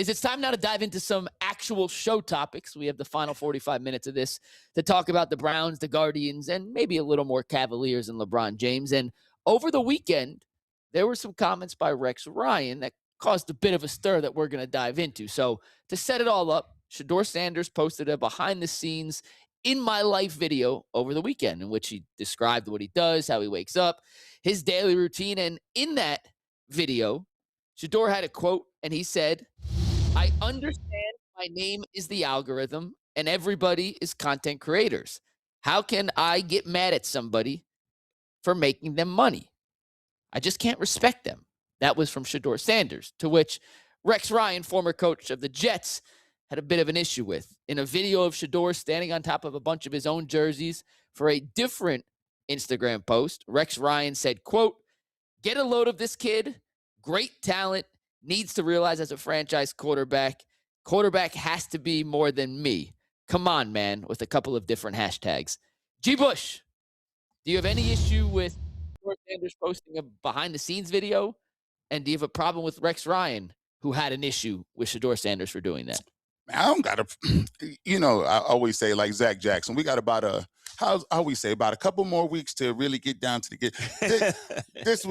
It's time now to dive into some actual show topics. We have the final 45 minutes of this to talk about the Browns, the Guardians, and maybe a little more Cavaliers and LeBron James. And over the weekend, there were some comments by Rex Ryan that caused a bit of a stir that we're going to dive into. So to set it all up, Shedeur Sanders posted a behind-the-scenes in my life video over the weekend in which he described what he does, how he wakes up, his daily routine. And in that video, Shedeur had a quote, and he said, "I understand my name is the algorithm and everybody is content creators. How can I get mad at somebody for making them money? I just can't respect them." That was from Shedeur Sanders, to which Rex Ryan, former coach of the Jets, had a bit of an issue with. In a video of Shedeur standing on top of a bunch of his own jerseys for a different Instagram post, Rex Ryan said, quote, "Get a load of this kid. Great talent. Needs to realize as a franchise quarterback has to be more than me. Come on, man," with a couple of different hashtags. G. Bush, do you have any issue with Shedeur Sanders posting a behind-the-scenes video? And do you have a problem with Rex Ryan, who had an issue with Shedeur Sanders for doing that? I don't got I always say, like Zach Jackson, we got about about a couple more weeks to really get down to the get. This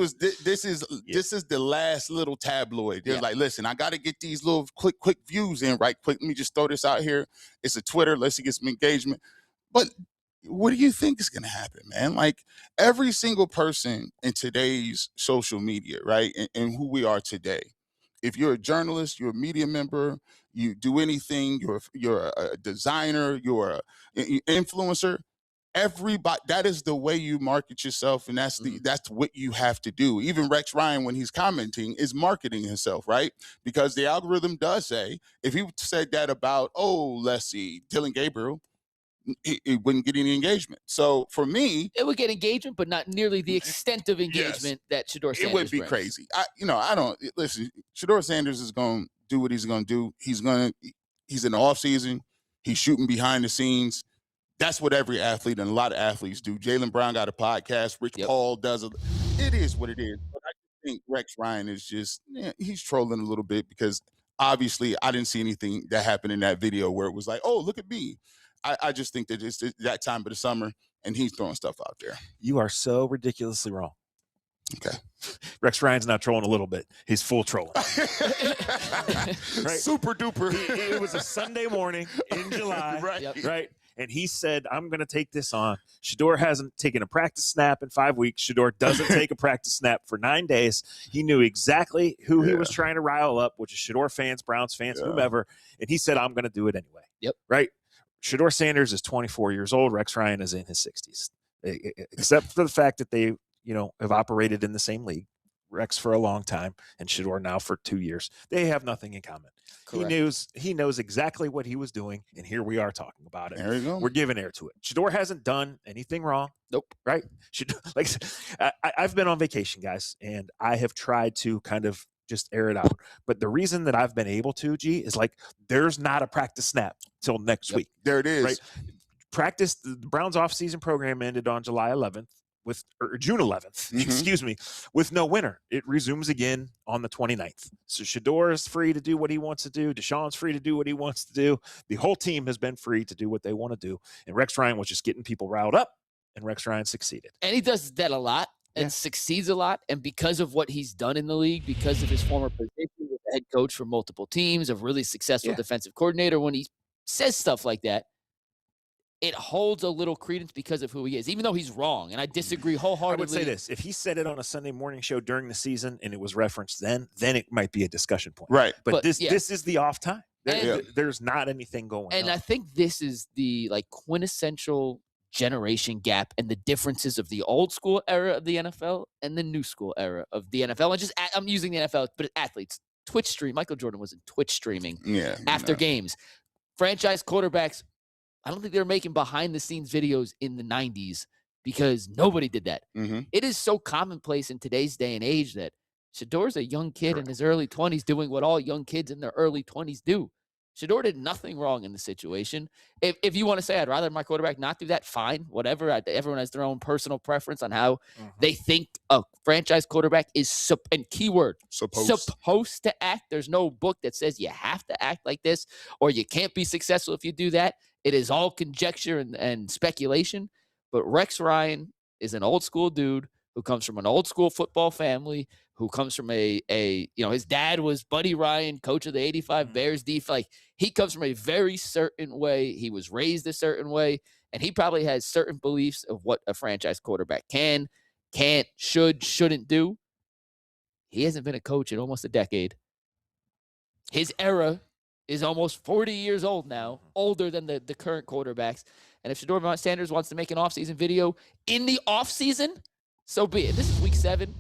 is the last little tabloid. They're like, listen, I got to get these little quick views in right quick. Let me just throw this out here. It's a Twitter. Let's get some engagement. But what do you think is going to happen, man? Like every single person in today's social media, right, and who we are today. If you're a journalist, you're a media member, you do anything, you're a designer, you're an influencer, everybody, that is the way you market yourself, and that's what you have to do. Even Rex Ryan, when he's commenting, is marketing himself, right? Because the algorithm does say, if he said that about, let's see, Dylan Gabriel, it wouldn't get any engagement. So for me, it would get engagement, but not nearly the extent of engagement that Shedeur Sanders it would be brings. crazy. I don't listen. Shedeur Sanders is going to do what he's going to do. He's in the off season. He's shooting behind the scenes. That's what every athlete and a lot of athletes do. Jaylen Brown got a podcast. Rich Paul does it. It is what it is. But I think Rex Ryan is just he's trolling a little bit because obviously I didn't see anything that happened in that video where it was like, oh, look at me. I just think that it's that time of the summer and he's throwing stuff out there. You are so ridiculously wrong. Okay. Rex Ryan's not trolling a little bit. He's full trolling. Right? Super duper. It was a Sunday morning in July. Right. And he said, I'm going to take this on. Shedeur hasn't taken a practice snap in 5 weeks. Shedeur doesn't take a practice snap for 9 days. He knew exactly who he was trying to rile up, which is Shedeur fans, Browns fans, whomever. And he said, I'm going to do it anyway. Right. Shedeur Sanders is 24 years old. Rex Ryan is in his 60s. Except for the fact that they, have operated in the same league. Rex for a long time and Shedeur now for 2 years. They have nothing in common. Correct. He knows exactly what he was doing, and here we are talking about it. There you go. We're giving air to it. Shedeur hasn't done anything wrong. Nope. Right? I've been on vacation, guys, and I have tried to kind of just air it out. But the reason that I've been able to, G, is there's not a practice snap till next week. There it is. Right? Practice, the Browns off-season program ended on July 11th. June 11th, excuse me, with no winner. It resumes again on the 29th. So Shedeur is free to do what he wants to do. Deshaun's free to do what he wants to do. The whole team has been free to do what they want to do. And Rex Ryan was just getting people riled up, and Rex Ryan succeeded. And he does that a lot and succeeds a lot. And because of what he's done in the league, because of his former position as the head coach for multiple teams, a really successful defensive coordinator, when he says stuff like that, it holds a little credence because of who he is, even though he's wrong. And I disagree wholeheartedly. I would say this. If he said it on a Sunday morning show during the season and it was referenced then it might be a discussion point. Right. But this is the off time. There's not anything going on. And I think this is the quintessential generation gap and the differences of the old school era of the NFL and the new school era of the NFL. And I'm using the NFL, but athletes. Twitch stream. Michael Jordan was in Twitch streaming after games. Franchise quarterbacks, I don't think they were making behind-the-scenes videos in the 90s because nobody did that. It is so commonplace in today's day and age that Shedeur's a young kid in his early 20s doing what all young kids in their early 20s do. Shedeur did nothing wrong in the situation. If you want to say I'd rather my quarterback not do that, fine, whatever. Everyone has their own personal preference on how they think a franchise quarterback is, and keyword, supposed to act. There's no book that says you have to act like this or you can't be successful if you do that. It is all conjecture and speculation. But Rex Ryan is an old school dude who comes from an old school football family, who comes from his dad was Buddy Ryan, coach of the 85 Bears defense. Like, he comes from a very certain way. He was raised a certain way, and he probably has certain beliefs of what a franchise quarterback can, can't, shouldn't do. He hasn't been a coach in almost a decade. His era is almost 40 years old now, older than the current quarterbacks. And if Shedeur Sanders wants to make an offseason video in the offseason, so be it. This is week 7.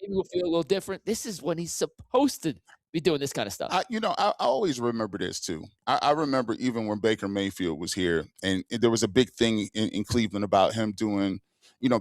Maybe we'll feel a little different. This is when he's supposed to be doing this kind of stuff. I always remember this too. I remember even when Baker Mayfield was here, and there was a big thing in Cleveland about him doing,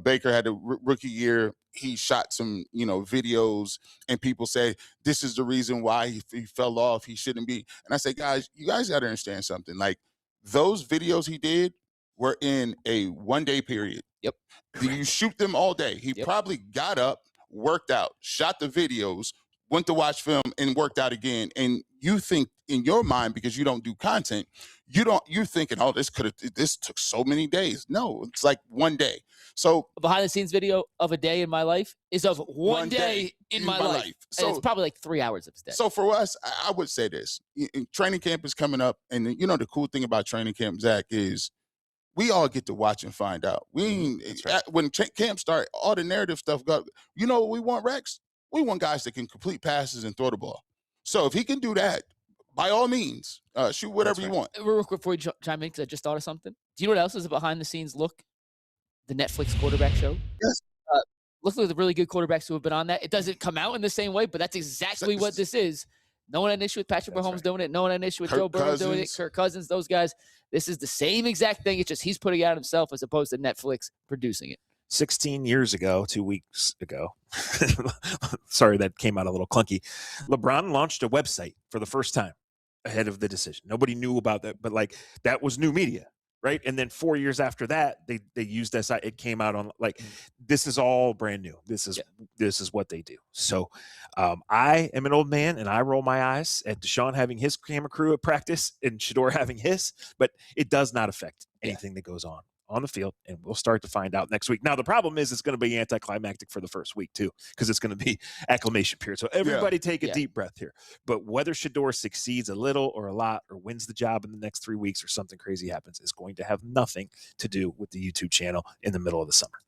Baker had a rookie year. He shot some, videos, and people say, this is the reason why he fell off. He shouldn't be. And I say, guys, you guys got to understand something. Like, those videos he did were in a 1-day period. Yep. You shoot them all day. He probably got up, worked out, shot the videos, went to watch film, and worked out again. And you think in your mind, because you don't do content, you're thinking, oh, this took so many days. No, it's like 1 day. So a behind the scenes video of a day in my life is of one day in my life. So and it's probably like 3 hours of his day. So for us, I would say this: training camp is coming up, and the cool thing about training camp, Zach, is we all get to watch and find out. When camp start, all the narrative stuff got. You know what we want, Rex? We want guys that can complete passes and throw the ball. So if he can do that, by all means, shoot whatever you want. Real quick before you chime in, because I just thought of something. Do you know what else is a behind the scenes look? The Netflix quarterback show. Yes. Look at the really good quarterbacks who have been on that. It doesn't come out in the same way, but that's exactly what this is. No one had an issue with Patrick Mahomes doing it. No one had an issue with Joe Burrow doing it. Kirk Cousins, those guys. This is the same exact thing. It's just he's putting it out himself as opposed to Netflix producing it. 16 years ago, 2 weeks ago, sorry, that came out a little clunky. LeBron launched a website for the first time ahead of the decision. Nobody knew about that, but like that was new media, right? And then 4 years after that, they used that site. It came out on this is all brand new. This is what they do. So I am an old man and I roll my eyes at Deshaun having his camera crew at practice and Shedeur having his, but it does not affect anything that goes on the field, and we'll start to find out next week. Now, the problem is it's going to be anticlimactic for the first week, too, because it's going to be acclimation period. So everybody take a deep breath here. But whether Shedeur succeeds a little or a lot or wins the job in the next 3 weeks or something crazy happens is going to have nothing to do with the YouTube channel in the middle of the summer.